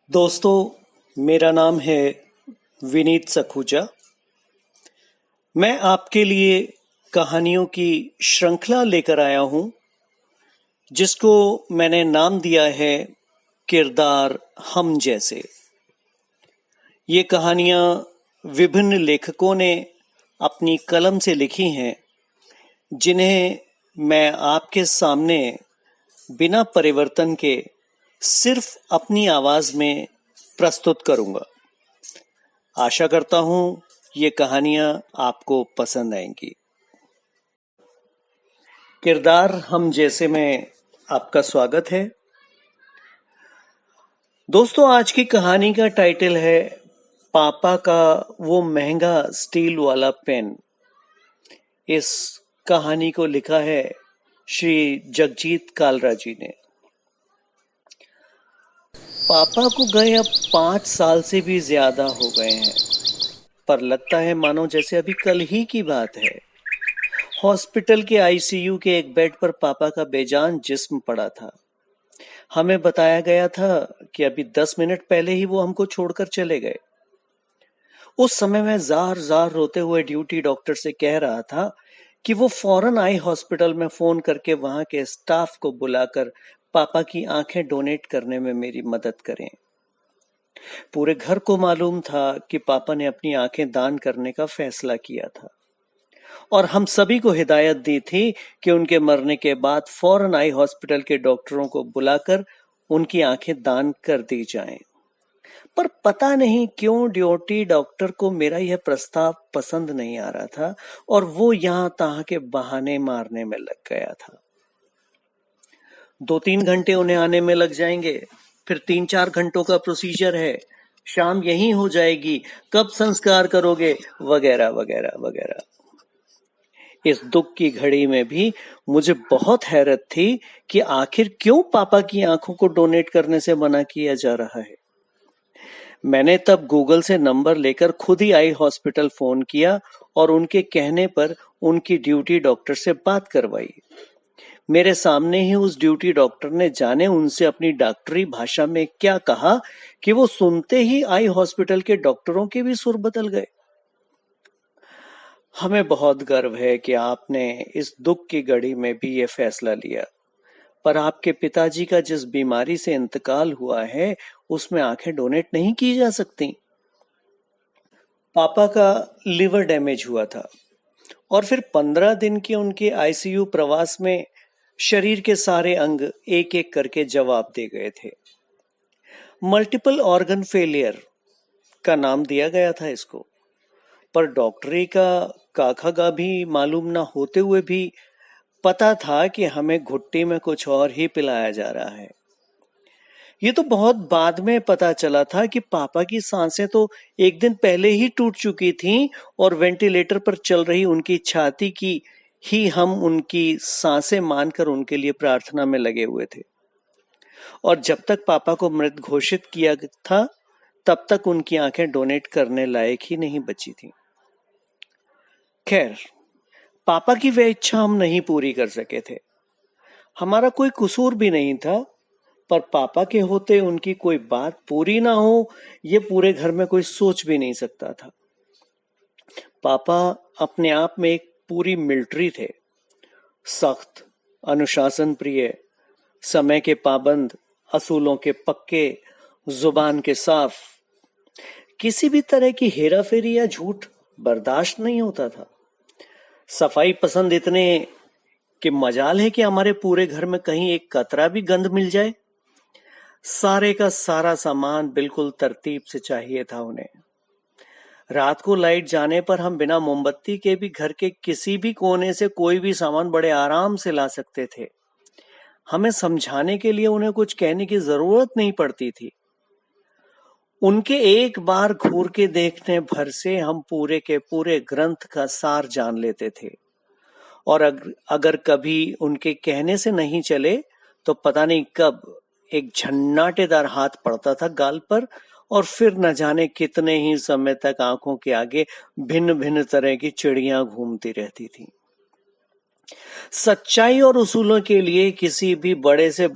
दोस्तों, मेरा नाम है विनीत सखूजा। मैं आपके लिए कहानियों की श्रृंखला लेकर आया हूं, जिसको मैंने नाम दिया है किरदार हम जैसे। ये कहानियां विभिन्न लेखकों ने अपनी कलम से लिखी हैं, जिन्हें मैं आपके सामने बिना परिवर्तन के सिर्फ अपनी आवाज में प्रस्तुत करूंगा। आशा करता हूं ये कहानियां आपको पसंद आएंगी। किरदार हम जैसे में आपका स्वागत है। दोस्तों, आज की कहानी का टाइटल है पापा का वो महंगा स्टील वाला पेन। इस कहानी को लिखा है श्री जगजीत कालरा जी ने। पापा को गए अब 5 साल से भी ज्यादा हो गए हैं, पर लगता है मानो जैसे अभी कल ही की बात है। हॉस्पिटल के आईसीयू के एक बेड पर पापा का बेजान जिस्म पड़ा था। हमें बताया गया था कि अभी 10 मिनट पहले ही वो हमको छोड़कर चले गए। उस समय मैं जार जार रोते हुए ड्यूटी डॉक्टर से कह रहा था कि वो फौरन आई हॉस्पिटल में फोन करके वहां के स्टाफ को बुलाकर पापा की आंखें डोनेट करने में मेरी मदद करें। पूरे घर को मालूम था कि पापा ने अपनी आंखें दान करने का फैसला किया था, और हम सभी को हिदायत दी थी कि उनके मरने के बाद फौरन आई हॉस्पिटल के डॉक्टरों को बुलाकर उनकी आंखें दान कर दी जाएं। पर पता नहीं क्यों ड्यूटी डॉक्टर को मेरा यह प्रस्ताव पसंद नहीं आ रहा था, और वो यहां तहां के बहाने मारने में लग गया था। 2-3 घंटे उन्हें आने में लग जाएंगे, फिर 3-4 घंटों का प्रोसीजर है, शाम यहीं हो जाएगी, कब संस्कार करोगे, वगैरह वगैरह वगैरह। इस दुख की घड़ी में भी मुझे बहुत हैरत थी कि आखिर क्यों पापा की आंखों को डोनेट करने से मना किया जा रहा है। मैंने तब गूगल से नंबर लेकर खुद ही आई हॉस्पिटल फोन किया और उनके कहने पर उनकी ड्यूटी डॉक्टर से बात करवाई। मेरे सामने ही उस ड्यूटी डॉक्टर ने जाने उनसे अपनी डॉक्टरी भाषा में क्या कहा कि वो सुनते ही आई हॉस्पिटल के डॉक्टरों के भी सुर बदल गए। हमें बहुत गर्व है कि आपने इस दुख की घड़ी में भी ये फैसला लिया, पर आपके पिताजी का जिस बीमारी से इंतकाल हुआ है उसमें आंखें डोनेट नहीं की जा सकती। पापा का लिवर डैमेज हुआ था और फिर 15 दिन के उनके आईसीयू प्रवास में शरीर के सारे अंग एक एक करके जवाब दे गए थे। मल्टीपल ऑर्गन फेलियर का नाम दिया गया था इसको, पर डॉक्टरी का काखा भी मालूम ना होते हुए भी पता था कि हमें घुट्टी में कुछ और ही पिलाया जा रहा है। ये तो बहुत बाद में पता चला था कि पापा की सांसें तो एक दिन पहले ही टूट चुकी थीं और वेंटिलेटर पर चल रही उनकी छाती की ही हम उनकी सांसें मानकर उनके लिए प्रार्थना में लगे हुए थे। और जब तक पापा को मृत घोषित किया था, तब तक उनकी आंखें डोनेट करने लायक ही नहीं बची थी। खैर, पापा की वह इच्छा हम नहीं पूरी कर सके थे। हमारा कोई कसूर भी नहीं था, पर पापा के होते उनकी कोई बात पूरी ना हो, ये पूरे घर में कोई सोच भी नहीं सकता था। पापा अपने आप में एक पूरी मिलिट्री थे। सख्त, अनुशासन प्रिय, समय के पाबंद, असूलों के पक्के, जुबान के साफ। किसी भी तरह की हेराफेरी या झूठ बर्दाश्त नहीं होता था। सफाई पसंद इतने कि मजाल है कि हमारे पूरे घर में कहीं एक कतरा भी गंध मिल जाए। सारे का सारा सामान बिल्कुल तरतीब से चाहिए था उन्हें। रात को लाइट जाने पर हम बिना मोमबत्ती के भी घर के किसी भी कोने से कोई भी सामान बड़े आराम से ला सकते थे। हमें समझाने के लिए उन्हें कुछ कहने की जरूरत नहीं पड़ती थी। उनके एक बार घूर के देखने भर से हम पूरे के पूरे ग्रंथ का सार जान लेते थे, और अगर कभी उनके कहने से नहीं चले तो पता नहीं कब एक झन्नाटेदार हाथ पड़ता था गाल पर, और फिर न जाने कितने ही समय तक आंखों के आगे भिन्न भिन्न तरह की चिड़ियां घूमती रहती थी। सच्चाई और उसूलों के लिए किसी भी बड़े से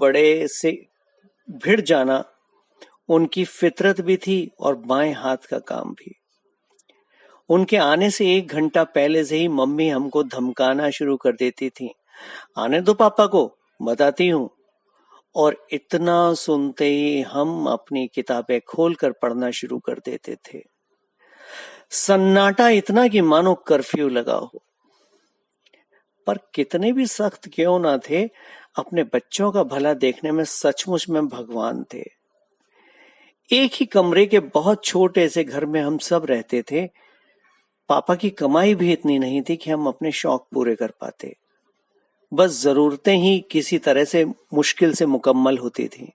भिड़ जाना उनकी फितरत भी थी और बाएं हाथ का काम भी। उनके आने से 1 घंटा पहले से ही मम्मी हमको धमकाना शुरू कर देती थी, आने दो पापा को, बताती हूं। और इतना सुनते ही हम अपनी किताबें खोलकर पढ़ना शुरू कर देते थे। सन्नाटा इतना कि मानो कर्फ्यू लगा हो। पर कितने भी सख्त क्यों ना थे, अपने बच्चों का भला देखने में सचमुच में भगवान थे। एक ही कमरे के बहुत छोटे से घर में हम सब रहते थे। पापा की कमाई भी इतनी नहीं थी कि हम अपने शौक पूरे कर पाते। बस जरूरतें ही किसी तरह से मुश्किल से मुकम्मल होती थी।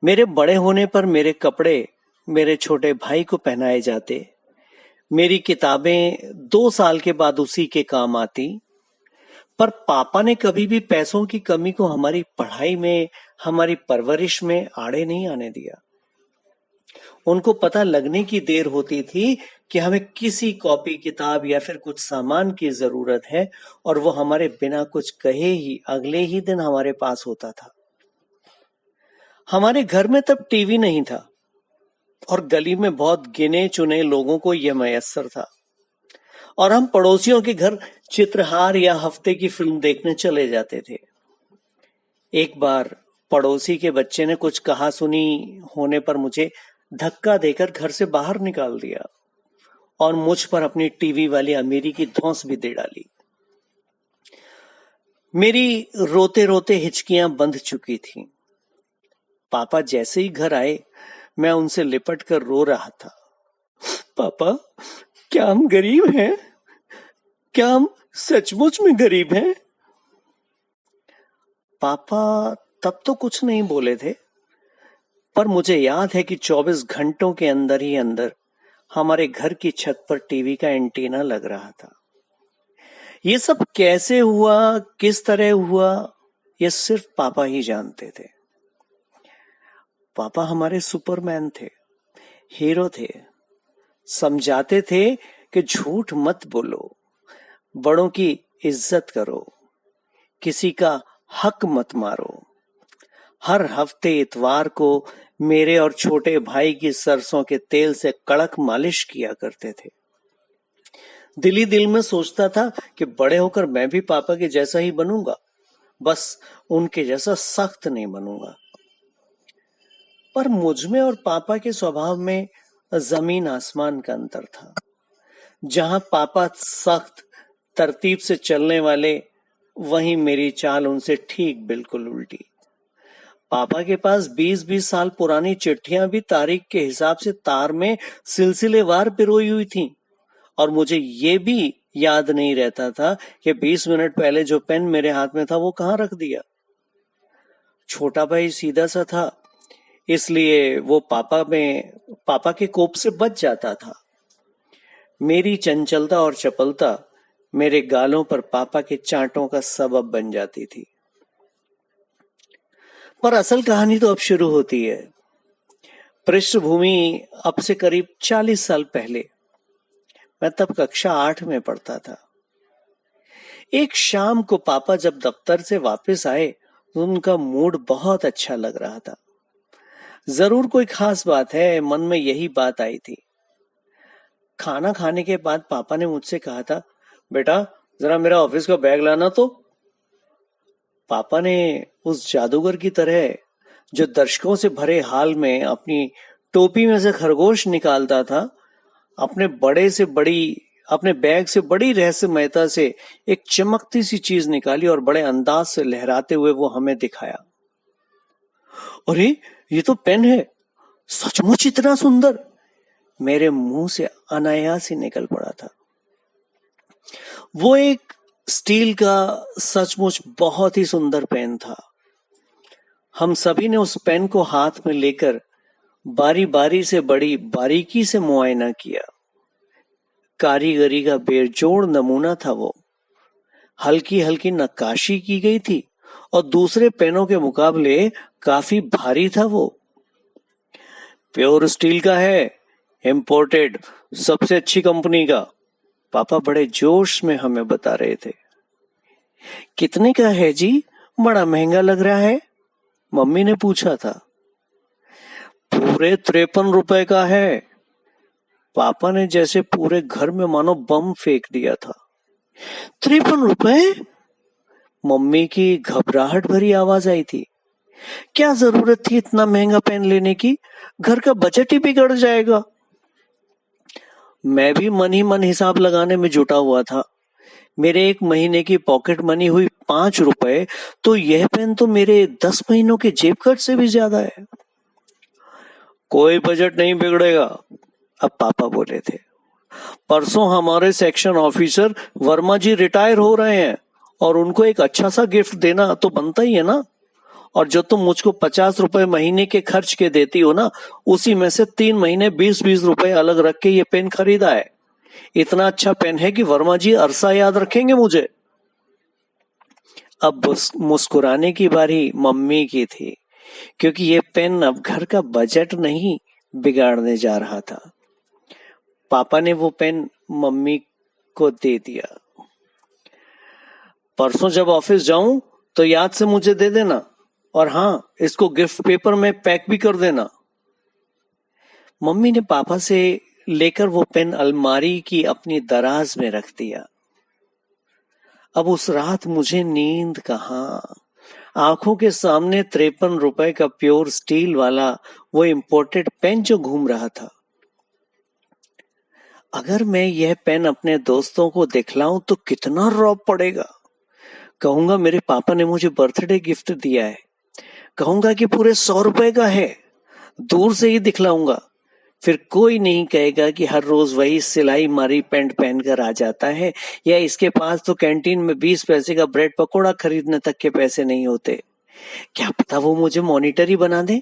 मेरे बड़े होने पर मेरे कपड़े मेरे छोटे भाई को पहनाए जाते। मेरी किताबें 2 साल के बाद उसी के काम आती। पर पापा ने कभी भी पैसों की कमी को हमारी पढ़ाई में, हमारी परवरिश में आड़े नहीं आने दिया। उनको पता लगने की देर होती थी कि हमें किसी कॉपी किताब या फिर कुछ सामान की जरूरत है, और वो हमारे बिना कुछ कहे ही अगले ही दिन हमारे पास होता था। हमारे घर में तब टीवी नहीं था और गली में बहुत गिने चुने लोगों को यह मयस्सर था, और हम पड़ोसियों के घर चित्रहार या हफ्ते की फिल्म देखने चले जाते थे। एक बार पड़ोसी के बच्चे ने कुछ कहा सुनी होने पर मुझे धक्का देकर घर से बाहर निकाल दिया और मुझ पर अपनी टीवी वाली अमीरी की धौंस भी दे डाली। मेरी रोते रोते हिचकियां बंध चुकी थीं। पापा जैसे ही घर आए, मैं उनसे लिपट कर रो रहा था। पापा, क्या हम गरीब हैं? क्या हम सचमुच में गरीब हैं? पापा तब तो कुछ नहीं बोले थे, पर मुझे याद है कि 24 घंटों के अंदर ही अंदर हमारे घर की छत पर टीवी का एंटीना लग रहा था। ये सब कैसे हुआ, किस तरह हुआ, ये सिर्फ पापा ही जानते थे। पापा हमारे सुपरमैन थे, हीरो थे। समझाते थे कि झूठ मत बोलो, बड़ों की इज्जत करो, किसी का हक मत मारो। हर हफ्ते इतवार को मेरे और छोटे भाई की सरसों के तेल से कड़क मालिश किया करते थे। दिल ही दिल में सोचता था कि बड़े होकर मैं भी पापा के जैसा ही बनूंगा, बस उनके जैसा सख्त नहीं बनूंगा। पर मुझ में और पापा के स्वभाव में जमीन आसमान का अंतर था। जहां पापा सख्त तरतीब से चलने वाले, वहीं मेरी चाल उनसे ठीक बिल्कुल उल्टी। पापा के पास 20-20 साल पुरानी चिट्ठियां भी तारीख के हिसाब से तार में सिलसिलेवार पिरोई हुई थीं, और मुझे ये भी याद नहीं रहता था कि 20 मिनट पहले जो पेन मेरे हाथ में था वो कहां रख दिया। छोटा भाई सीधा सा था, इसलिए वो पापा के कोप से बच जाता था। मेरी चंचलता और चपलता मेरे गालों पर पापा के चांटों का सबब बन जाती थी। पर असल कहानी तो अब शुरू होती है। पृष्ठभूमि अब से करीब 40 साल पहले। मैं तब कक्षा 8 में पढ़ता था। एक शाम को पापा जब दफ्तर से वापस आए तो उनका मूड बहुत अच्छा लग रहा था। जरूर कोई खास बात है, मन में यही बात आई थी। खाना खाने के बाद पापा ने मुझसे कहा था, बेटा जरा मेरा ऑफिस का बैग लाना तो। पापा ने उस जादूगर की तरह, जो दर्शकों से भरे हाल में अपनी टोपी में से खरगोश निकालता था, अपने बैग से बड़ी रहस्यमयता से एक चमकती सी चीज निकाली और बड़े अंदाज से लहराते हुए वो हमें दिखाया। अरे ये तो पेन है, सचमुच इतना सुंदर, मेरे मुंह से अनायास ही निकल पड़ा था। वो एक स्टील का सचमुच बहुत ही सुंदर पेन था। हम सभी ने उस पेन को हाथ में लेकर बारी बारी से बड़ी बारीकी से मुआयना किया। कारीगरी का बेजोड़ नमूना था वो। हल्की हल्की नक्काशी की गई थी और दूसरे पेनों के मुकाबले काफी भारी था वो। प्योर स्टील का है, इंपोर्टेड, सबसे अच्छी कंपनी का, पापा बड़े जोश में हमें बता रहे थे। कितने का है जी? बड़ा महंगा लग रहा है, मम्मी ने पूछा था। पूरे 53 रुपए का है। पापा ने जैसे पूरे घर में मानो बम फेंक दिया था। 53 रुपए? मम्मी की घबराहट भरी आवाज आई थी। क्या जरूरत थी इतना महंगा पेन लेने की? घर का बजट ही बिगड़ जाएगा। मैं भी मन ही मन हिसाब लगाने में जुटा हुआ था। मेरे एक महीने की पॉकेट मनी हुई 5 रुपए, तो यह पेन तो मेरे 10 महीनों के जेब खर्च से भी ज्यादा है। कोई बजट नहीं बिगड़ेगा, अब पापा बोले थे। परसों हमारे सेक्शन ऑफिसर वर्मा जी रिटायर हो रहे हैं और उनको एक अच्छा सा गिफ्ट देना तो बनता ही है ना। और जो तुम मुझको 50 रुपए महीने के खर्च के देती हो ना, उसी में से 3 महीने 20-20 रुपए अलग रख के ये पेन खरीदा है। इतना अच्छा पेन है कि वर्मा जी अरसा याद रखेंगे मुझे। अब मुस्कुराने की बारी मम्मी की थी, क्योंकि ये पेन अब घर का बजट नहीं बिगाड़ने जा रहा था। पापा ने वो पेन मम्मी को दे दिया। परसों जब ऑफिस जाऊं तो याद से मुझे दे देना, और हाँ, इसको गिफ्ट पेपर में पैक भी कर देना। मम्मी ने पापा से लेकर वो पेन अलमारी की अपनी दराज में रख दिया। अब उस रात मुझे नींद कहाँ। आंखों के सामने 53 रुपए का प्योर स्टील वाला वो इम्पोर्टेड पेन जो घूम रहा था। अगर मैं यह पेन अपने दोस्तों को दिखलाऊं तो कितना रौब पड़ेगा। कहूंगा मेरे पापा ने मुझे बर्थडे गिफ्ट दिया है। कहूंगा कि पूरे 100 रुपए का है। दूर से ही दिखलाऊंगा। फिर कोई नहीं कहेगा कि हर रोज वही सिलाई मारी पैंट पहनकर आ जाता है, या इसके पास तो कैंटीन में 20 पैसे का ब्रेड पकोड़ा खरीदने तक के पैसे नहीं होते। क्या पता वो मुझे मॉनिटर ही बना दे।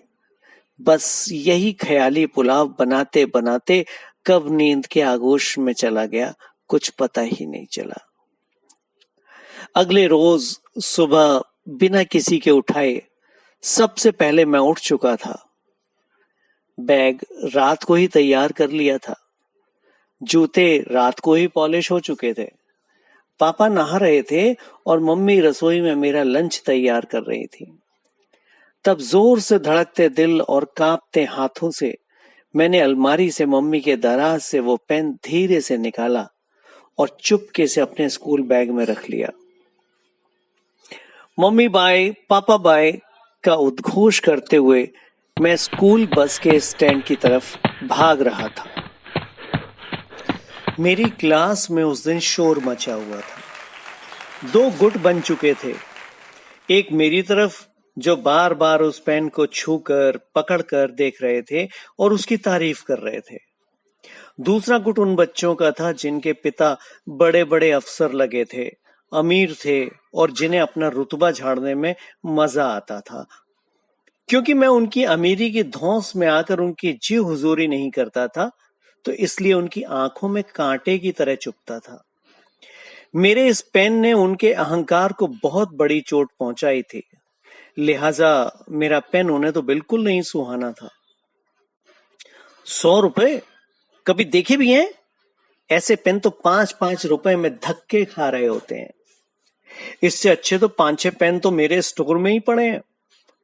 बस यही ख्याली पुलाव बनाते बनाते कब नींद के आगोश में चला गया, कुछ पता ही नहीं चला। अगले रोज सुबह बिना किसी के उठाए सबसे पहले मैं उठ चुका था। बैग रात को ही तैयार कर लिया था। जूते रात को ही पॉलिश हो चुके थे। पापा नहा रहे थे और मम्मी रसोई में मेरा लंच तैयार कर रही थी। तब जोर से धड़कते दिल और कांपते हाथों से मैंने अलमारी से मम्मी के दराज से वो पेन धीरे से निकाला और चुपके से अपने स्कूल बैग में रख लिया। मम्मी बाय, पापा बाय का उद्घोष करते हुए मैं स्कूल बस के स्टैंड की तरफ भाग रहा था। मेरी क्लास में उस दिन शोर मचा हुआ था। 2 गुट बन चुके थे। एक मेरी तरफ, जो बार बार उस पेन को छूकर पकड़कर देख रहे थे और उसकी तारीफ कर रहे थे। दूसरा गुट उन बच्चों का था जिनके पिता बड़े बड़े अफसर लगे थे, अमीर थे और जिन्हें अपना रुतबा झाड़ने में मजा आता था। क्योंकि मैं उनकी अमीरी की धौंस में आकर उनकी जी हुजूरी नहीं करता था, तो इसलिए उनकी आंखों में कांटे की तरह चुभता था। मेरे इस पेन ने उनके अहंकार को बहुत बड़ी चोट पहुंचाई थी, लिहाजा मेरा पेन उन्हें तो बिल्कुल नहीं सुहाना था। 100 रुपए कभी देखे भी हैं? ऐसे पेन तो 5-5 रुपए में धक्के खा रहे होते हैं। इससे अच्छे तो 5-6 पेन तो मेरे स्टोर में ही पड़े हैं।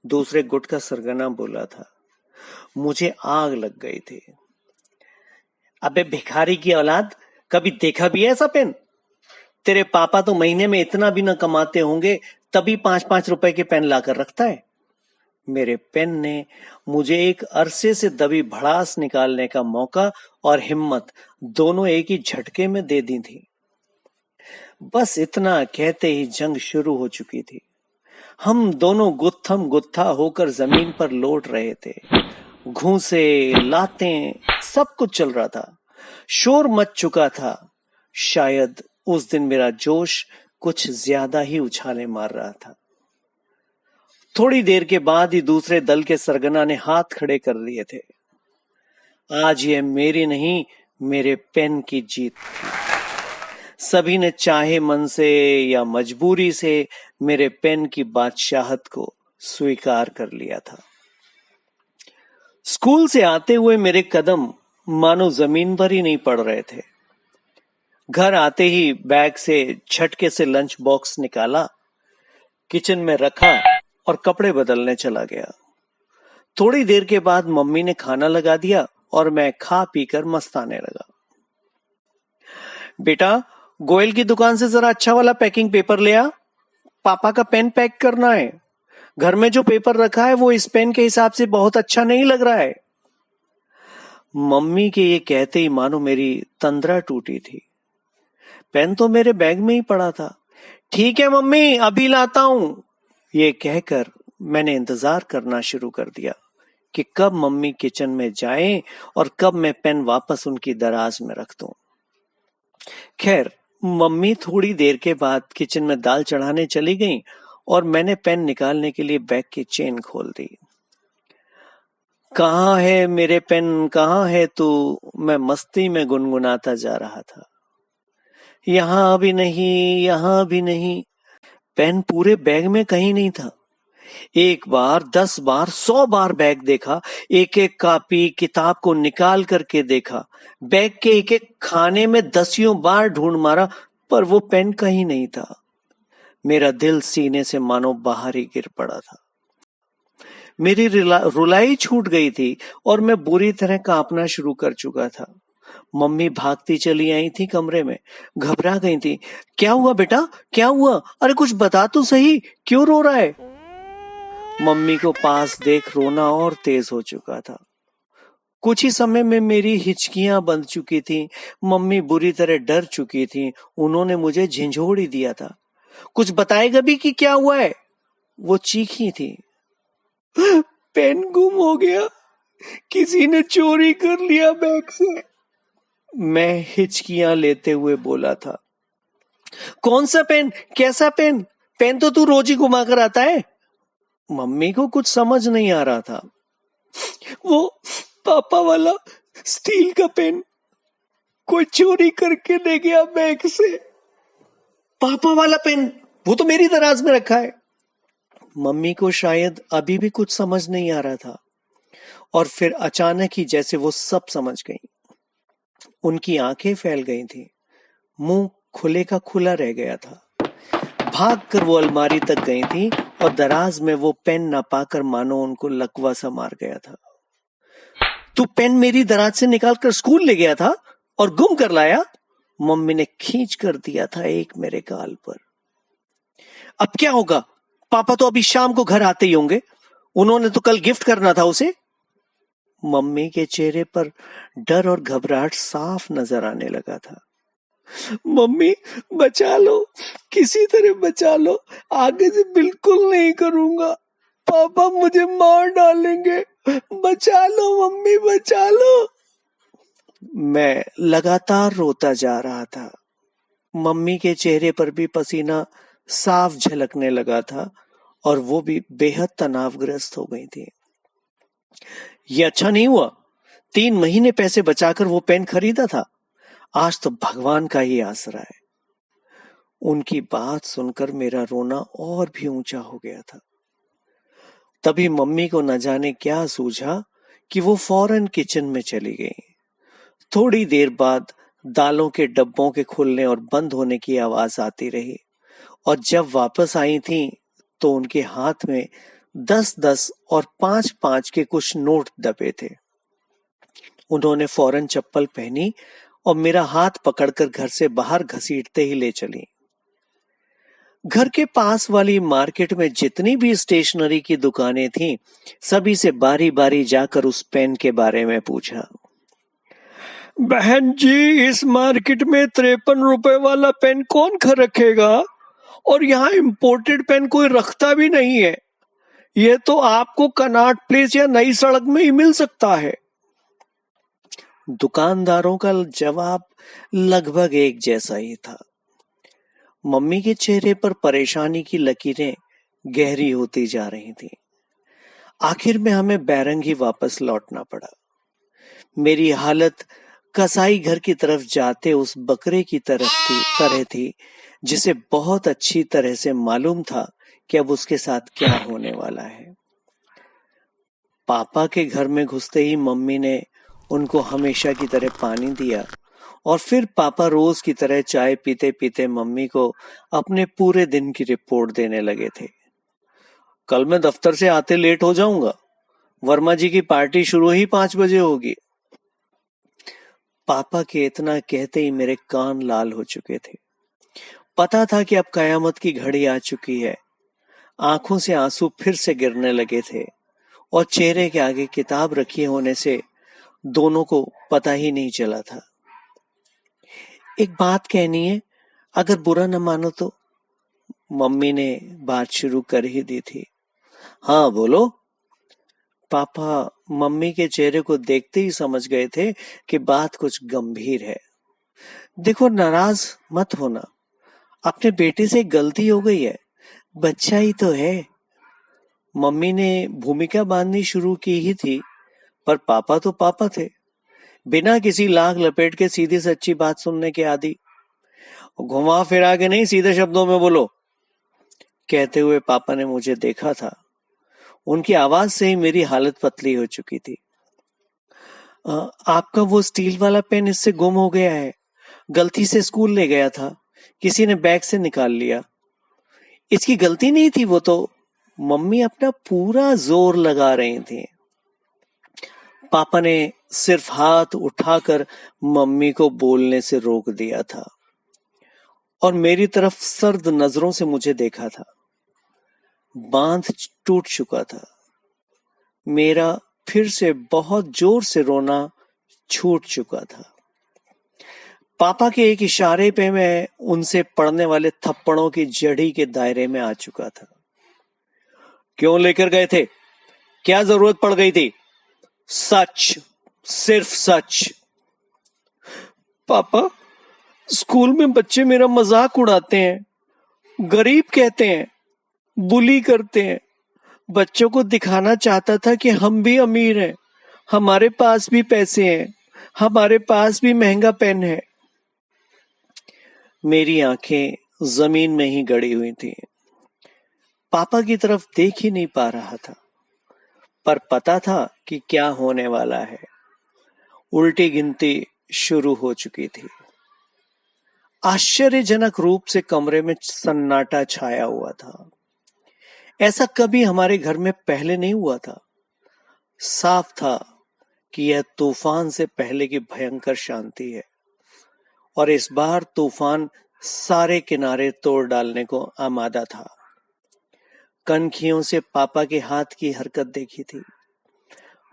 दूसरे गुट का सरगना बोला था। मुझे आग लग गई थी। अबे भिखारी की औलाद, कभी देखा भी है ऐसा पेन? तेरे पापा तो महीने में इतना भी न कमाते होंगे, तभी 5-5 रुपए के पेन लाकर रखता है। मेरे पेन ने मुझे एक अरसे से दबी भड़ास निकालने का मौका और हिम्मत दोनों एक ही झटके में दे दी थी। बस इतना कहते ही जंग शुरू हो चुकी थी। हम दोनों गुत्थम गुत्था होकर जमीन पर लौट रहे थे। घूंसे, लातें, सब कुछ चल रहा था। शोर मच चुका था। शायद उस दिन मेरा जोश कुछ ज्यादा ही उछाले मार रहा था। थोड़ी देर के बाद ही दूसरे दल के सरगना ने हाथ खड़े कर लिए थे। आज ये मेरी नहीं, मेरे पेन की जीत थी। सभी ने चाहे मन से या मजबूरी से मेरे पेन की बादशाहत को स्वीकार कर लिया था। स्कूल से आते हुए मेरे कदम मानो जमीन पर ही नहीं पड़ रहे थे। घर आते ही बैग से झटके से लंच बॉक्स निकाला, किचन में रखा और कपड़े बदलने चला गया। थोड़ी देर के बाद मम्मी ने खाना लगा दिया और मैं खा पीकर मस्ताने लगा। बेटा, गोयल की दुकान से जरा अच्छा वाला पैकिंग पेपर ले आ, पापा का पेन पैक करना है। घर में जो पेपर रखा है वो इस पेन के हिसाब से बहुत अच्छा नहीं लग रहा है। मम्मी के ये कहते ही मानो मेरी तंद्रा टूटी थी। पेन तो मेरे बैग में ही पड़ा था। ठीक है मम्मी, अभी लाता हूं, ये कहकर मैंने इंतजार करना शुरू कर दिया कि कब मम्मी किचन में जाएं और कब मैं पेन वापस उनकी दराज में रख दूं। खैर, मम्मी थोड़ी देर के बाद किचन में दाल चढ़ाने चली गईं और मैंने पेन निकालने के लिए बैग की चेन खोल दी। कहाँ है मेरे पेन, कहाँ है तू, मैं मस्ती में गुनगुनाता जा रहा था। यहाँ भी नहीं, यहाँ भी नहीं, पेन पूरे बैग में कहीं नहीं था। एक बार, 10 बार, 100 बार बैग देखा, एक एक कॉपी किताब को निकाल करके देखा, बैग के एक एक खाने में दसियों बार ढूंढ मारा, पर वो पेन कहीं नहीं था। मेरा दिल सीने से मानो बाहर ही गिर पड़ा था। मेरी रुलाई छूट गई थी और मैं बुरी तरह कांपना शुरू कर चुका था। मम्मी भागती चली आई थी कमरे में, घबरा गई थी। क्या हुआ बेटा, क्या हुआ? अरे कुछ बता तो सही, क्यों रो रहा है? मम्मी को पास देख रोना और तेज हो चुका था। कुछ ही समय में मेरी हिचकियां बंध चुकी थी। मम्मी बुरी तरह डर चुकी थी। उन्होंने मुझे झिंझोड़ ही दिया था। कुछ बताएगा भी कि क्या हुआ है? वो चीखी थी। पेन गुम हो गया, किसी ने चोरी कर लिया बैग से, मैं हिचकियां लेते हुए बोला था। कौन सा पेन, कैसा पेन? पेन तो तू रोज ही घुमा कर आता है। मम्मी को कुछ समझ नहीं आ रहा था। वो पापा वाला स्टील का पेन कोई चोरी करके ले गया बैग से। पापा वाला पेन? वो तो मेरी दराज में रखा है। मम्मी को शायद अभी भी कुछ समझ नहीं आ रहा था और फिर अचानक ही जैसे वो सब समझ गई। उनकी आंखें फैल गई थी, मुंह खुले का खुला रह गया था। भागकर वो अलमारी तक गई थी और दराज में वो पेन ना पाकर मानो उनको लकवा सा मार गया था। तू पेन मेरी दराज से निकालकर स्कूल ले गया था और गुम कर लाया? मम्मी ने खींच कर दिया था एक मेरे गाल पर। अब क्या होगा? पापा तो अभी शाम को घर आते ही होंगे, उन्होंने तो कल गिफ्ट करना था उसे। मम्मी के चेहरे पर डर और घबराहट साफ नजर आने लगा था। मम्मी बचा लो, किसी तरह बचा लो, आगे से बिल्कुल नहीं करूंगा, पापा मुझे मार डालेंगे, बचा लो मम्मी, बचा लो। मैं लगातार रोता जा रहा था। मम्मी के चेहरे पर भी पसीना साफ झलकने लगा था और वो भी बेहद तनावग्रस्त हो गई थी। ये अच्छा नहीं हुआ, 3 महीने पैसे बचाकर वो पेन खरीदा था, आज तो भगवान का ही आसरा है। उनकी बात सुनकर मेरा रोना और भी ऊंचा हो गया था। तभी मम्मी को न जाने क्या सूझा कि वो फौरन किचन में चली गई। थोड़ी देर बाद दालों के डब्बों के खुलने और बंद होने की आवाज आती रही और जब वापस आई थी तो उनके हाथ में 10-10 और 5-5 के कुछ नोट दबे थे। उन्होंने फौरन चप्पल पहनी और मेरा हाथ पकड़कर घर से बाहर घसीटते ही ले चली। घर के पास वाली मार्केट में जितनी भी स्टेशनरी की दुकानें थीं, सभी से बारी बारी जाकर उस पेन के बारे में पूछा। बहन जी, इस मार्केट में 53 रुपए वाला पेन कौन रखेगा? और यहाँ इंपोर्टेड पेन कोई रखता भी नहीं है। यह तो आपको कनॉट प्लेस या नई सड़क में ही मिल सकता है। दुकानदारों का जवाब लगभग एक जैसा ही था। मम्मी के चेहरे पर परेशानी की लकीरें गहरी होती जा रही थीं। आखिर में हमें बैरंगी वापस लौटना पड़ा। मेरी हालत कसाई घर की तरफ जाते उस बकरे की तरह थी जिसे बहुत अच्छी तरह से मालूम था कि अब उसके साथ क्या होने वाला है। पापा के घर में घुसते ही मम्मी ने उनको हमेशा की तरह पानी दिया और फिर पापा रोज की तरह चाय पीते पीते मम्मी को अपने पूरे दिन की रिपोर्ट देने लगे थे। कल मैं दफ्तर से आते लेट हो जाऊंगा, वर्मा जी की पार्टी शुरू ही 5 बजे होगी। पापा के इतना कहते ही मेरे कान लाल हो चुके थे। पता था कि अब कयामत की घड़ी आ चुकी है। आंखों से आंसू फिर से गिरने लगे थे और चेहरे के आगे किताब रखी होने से दोनों को पता ही नहीं चला था। एक बात कहनी है, अगर बुरा न मानो तो। मम्मी ने बात शुरू कर ही दी थी। हाँ बोलो। पापा मम्मी के चेहरे को देखते ही समझ गए थे कि बात कुछ गंभीर है। देखो, नाराज मत होना। अपने बेटे से गलती हो गई है, बच्चा ही तो है। मम्मी ने भूमिका बांधनी शुरू की ही थी, पर पापा तो पापा थे, बिना किसी लाग लपेट के सीधी सच्ची बात सुनने के आदी। घुमा फिरा के नहीं, सीधे शब्दों में बोलो। कहते हुए पापा ने मुझे देखा था। उनकी आवाज से ही मेरी हालत पतली हो चुकी थी। आपका वो स्टील वाला पेन इससे गुम हो गया है। गलती से स्कूल ले गया था, किसी ने बैग से निकाल लिया। इसकी गलती नहीं थी वो तो। मम्मी अपना पूरा जोर लगा रही थी। पापा ने सिर्फ हाथ उठाकर मम्मी को बोलने से रोक दिया था और मेरी तरफ सर्द नजरों से मुझे देखा था। बांध टूट चुका था। मेरा फिर से बहुत जोर से रोना छूट चुका था। पापा के एक इशारे पे मैं उनसे पड़ने वाले थप्पड़ों की जड़ी के दायरे में आ चुका था। क्यों लेकर गए थे? क्या जरूरत पड़ गई थी? सच, सिर्फ सच। पापा, स्कूल में बच्चे मेरा मजाक उड़ाते हैं, गरीब कहते हैं, बुली करते हैं। बच्चों को दिखाना चाहता था कि हम भी अमीर हैं, हमारे पास भी पैसे हैं, हमारे पास भी महंगा पेन है। मेरी आंखें जमीन में ही गड़ी हुई थी। पापा की तरफ देख ही नहीं पा रहा था, पर पता था कि क्या होने वाला है। उल्टी गिनती शुरू हो चुकी थी। आश्चर्यजनक रूप से कमरे में सन्नाटा छाया हुआ था। ऐसा कभी हमारे घर में पहले नहीं हुआ था। साफ था कि यह तूफान से पहले की भयंकर शांति है और इस बार तूफान सारे किनारे तोड़ डालने को आमादा था। कनखियों से पापा के हाथ की हरकत देखी थी।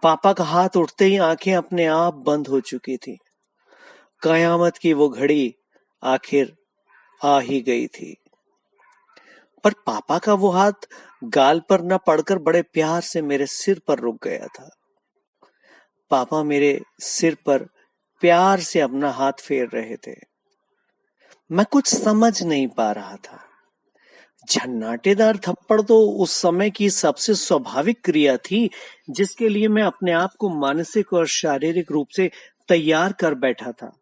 पापा का हाथ उठते ही आंखें अपने आप बंद हो चुकी थी। कयामत की वो घड़ी आखिर आ ही गई थी। पर पापा का वो हाथ गाल पर न पड़कर बड़े प्यार से मेरे सिर पर रुक गया था। पापा मेरे सिर पर प्यार से अपना हाथ फेर रहे थे। मैं कुछ समझ नहीं पा रहा था। झन्नाटेदार थप्पड़ तो उस समय की सबसे स्वाभाविक क्रिया थी, जिसके लिए मैं अपने आप को मानसिक और शारीरिक रूप से तैयार कर बैठा था।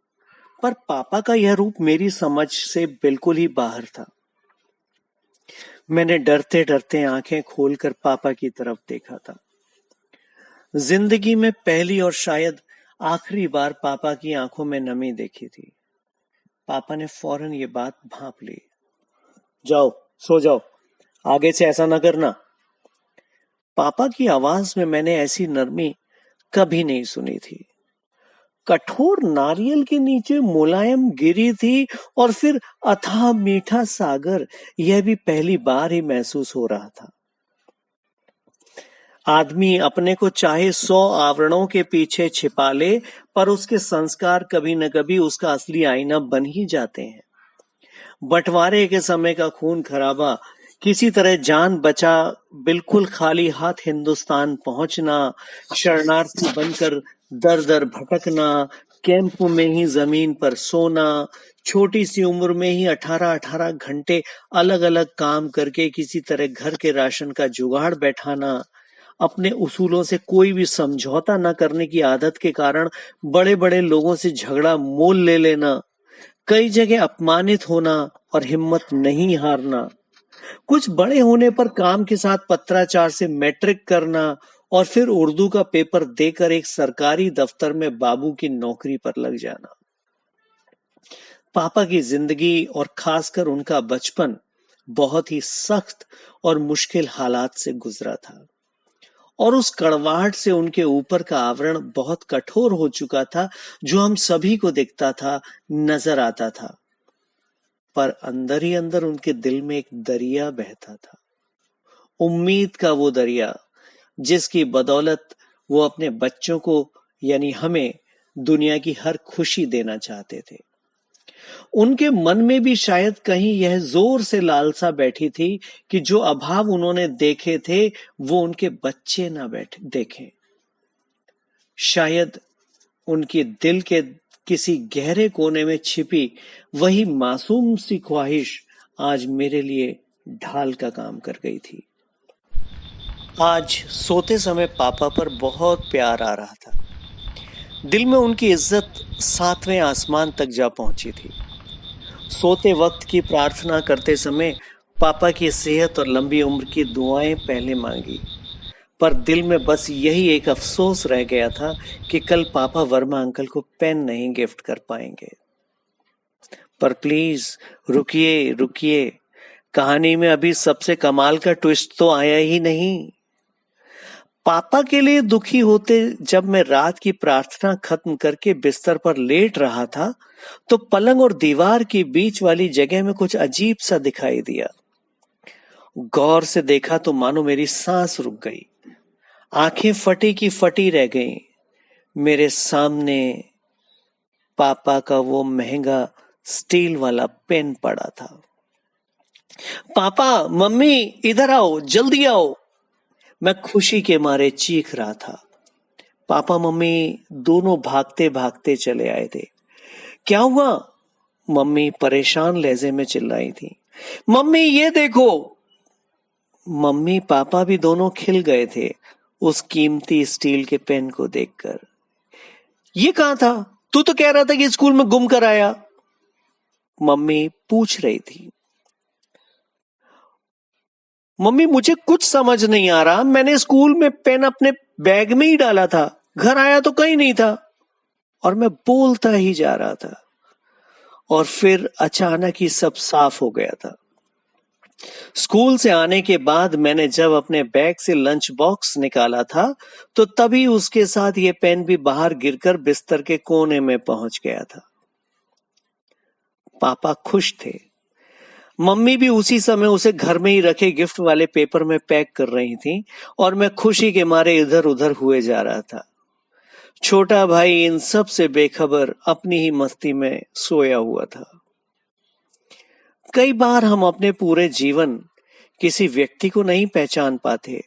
पर पापा का यह रूप मेरी समझ से बिल्कुल ही बाहर था। मैंने डरते डरते आंखें खोलकर पापा की तरफ देखा था। जिंदगी में पहली और शायद आखिरी बार पापा की आंखों में नमी देखी थी। पापा ने फौरन ये बात भांप ली। जाओ, सो जाओ, आगे से ऐसा ना करना। पापा की आवाज में मैंने ऐसी नरमी कभी नहीं सुनी थी। कठोर नारियल के नीचे मुलायम गिरी थी और फिर अथाह मीठा सागर, यह भी पहली बार ही महसूस हो रहा था। आदमी अपने को चाहे 100 आवरणों के पीछे छिपा ले, पर उसके संस्कार कभी न कभी उसका असली आईना बन ही जाते हैं। बंटवारे के समय का खून खराबा, किसी तरह जान बचा बिल्कुल खाली हाथ हिंदुस्तान पहुंचना, शरणार्थी बनकर दर दर भटकना, कैंप में ही जमीन पर सोना, छोटी सी उम्र में ही 18-18 घंटे अलग अलग काम करके किसी तरह घर के राशन का जुगाड़ बैठाना, अपने उसूलों से कोई भी समझौता न करने की आदत के कारण बड़े बड़े लोगों से झगड़ा मोल ले लेना, कई जगह अपमानित होना और हिम्मत नहीं हारना, कुछ बड़े होने पर काम के साथ पत्राचार से मैट्रिक करना और फिर उर्दू का पेपर देकर एक सरकारी दफ्तर में बाबू की नौकरी पर लग जाना। पापा की जिंदगी और खासकर उनका बचपन बहुत ही सख्त और मुश्किल हालात से गुजरा था और उस कड़वाहट से उनके ऊपर का आवरण बहुत कठोर हो चुका था, जो हम सभी को दिखता था, नजर आता था। पर अंदर ही अंदर उनके दिल में एक दरिया बहता था, उम्मीद का वो दरिया, जिसकी बदौलत वो अपने बच्चों को यानी हमें दुनिया की हर खुशी देना चाहते थे। उनके मन में भी शायद कहीं यह जोर से लालसा बैठी थी कि जो अभाव उन्होंने देखे थे वो उनके बच्चे ना बैठे देखें। शायद उनके दिल के किसी गहरे कोने में छिपी वही मासूम सी ख्वाहिश आज मेरे लिए ढाल का काम कर गई थी। आज सोते समय पापा पर बहुत प्यार आ रहा था। दिल में उनकी इज्जत 7वें आसमान तक जा पहुंची थी। सोते वक्त की प्रार्थना करते समय पापा की सेहत और लंबी उम्र की दुआएं पहले मांगी, पर दिल में बस यही एक अफसोस रह गया था कि कल पापा वर्मा अंकल को पेन नहीं गिफ्ट कर पाएंगे। पर प्लीज रुकिए रुकिए, कहानी में अभी सबसे कमाल का ट्विस्ट तो आया ही नहीं। पापा के लिए दुखी होते जब मैं रात की प्रार्थना खत्म करके बिस्तर पर लेट रहा था, तो पलंग और दीवार के बीच वाली जगह में कुछ अजीब सा दिखाई दिया। गौर से देखा तो मानो मेरी सांस रुक गई, आंखें फटी की फटी रह गईं। मेरे सामने पापा का वो महंगा स्टील वाला पेन पड़ा था। पापा, मम्मी, इधर आओ, जल्दी आओ, मैं खुशी के मारे चीख रहा था। पापा मम्मी दोनों भागते भागते चले आए थे। क्या हुआ? मम्मी परेशान लहजे में चिल्लाई थी। मम्मी ये देखो। मम्मी पापा भी दोनों खिल गए थे उस कीमती स्टील के पेन को देखकर। ये कहां था? तू तो कह रहा था कि स्कूल में गुम कर आया। मम्मी पूछ रही थी। मम्मी मुझे कुछ समझ नहीं आ रहा, मैंने स्कूल में पेन अपने बैग में ही डाला था, घर आया तो कहीं नहीं था। और मैं बोलता ही जा रहा था और फिर अचानक ही सब साफ हो गया था। स्कूल से आने के बाद मैंने जब अपने बैग से लंच बॉक्स निकाला था, तो तभी उसके साथ ये पेन भी बाहर गिरकर बिस्तर के कोने में पहुंच गया था। पापा खुश थे। मम्मी भी उसी समय उसे घर में ही रखे गिफ्ट वाले पेपर में पैक कर रही थी और मैं खुशी के मारे इधर उधर हुए जा रहा था। छोटा भाई इन सब से बेखबर अपनी ही मस्ती में सोया हुआ था। कई बार हम अपने पूरे जीवन किसी व्यक्ति को नहीं पहचान पाते।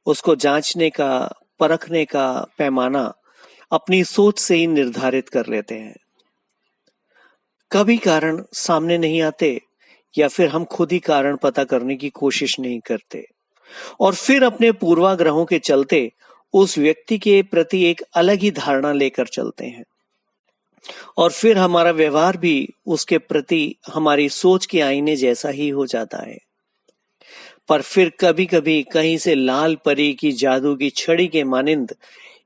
उसको जांचने का, परखने का पैमाना अपनी सोच से ही निर्धारित कर लेते हैं। कभी कारण सामने नहीं आते या फिर हम खुद ही कारण पता करने की कोशिश नहीं करते और फिर अपने पूर्वाग्रहों के चलते उस व्यक्ति के प्रति एक अलग ही धारणा लेकर चलते हैं और फिर हमारा व्यवहार भी उसके प्रति हमारी सोच के आईने जैसा ही हो जाता है। पर फिर कभी कभी कहीं से लाल परी की जादू की छड़ी के मानिंद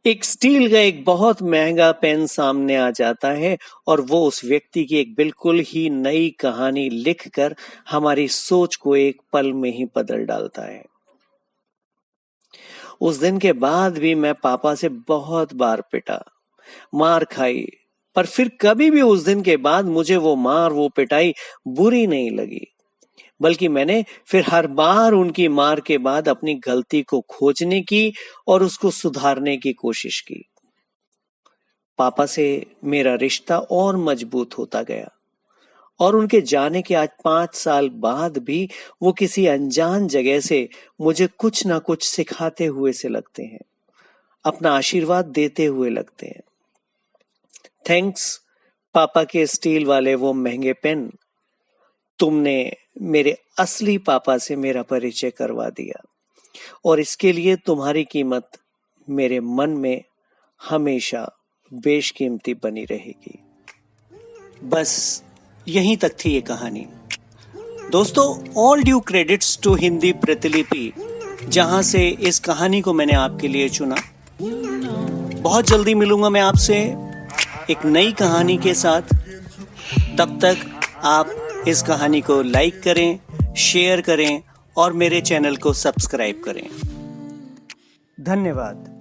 एक स्टील का एक बहुत महंगा पेन सामने आ जाता है और वो उस व्यक्ति की एक बिल्कुल ही नई कहानी लिखकर हमारी सोच को एक पल में ही बदल डालता है। उस दिन के बाद भी मैं पापा से बहुत बार पिटा, मार खाई, पर फिर कभी भी उस दिन के बाद मुझे वो मार, वो पिटाई बुरी नहीं लगी, बल्कि मैंने फिर हर बार उनकी मार के बाद अपनी गलती को खोजने की और उसको सुधारने की कोशिश की। पापा से मेरा रिश्ता और मजबूत होता गया और उनके जाने के आज 5 साल बाद भी वो किसी अनजान जगह से मुझे कुछ ना कुछ सिखाते हुए से लगते हैं, अपना आशीर्वाद देते हुए लगते हैं। थैंक्स पापा के स्टील वाले वो महंगे पेन, तुमने मेरे असली पापा से मेरा परिचय करवा दिया और इसके लिए तुम्हारी कीमत मेरे मन में हमेशा बेशकीमती बनी रहेगी। बस यहीं तक थी ये कहानी। दोस्तों, all due credits to Hindi Pratilipi, जहां से इस कहानी को मैंने आपके लिए चुना। बहुत जल्दी मिलूंगा मैं आपसे एक नई कहानी के साथ। तब तक आप इस कहानी को लाइक करें, शेयर करें और मेरे चैनल को सब्सक्राइब करें। धन्यवाद।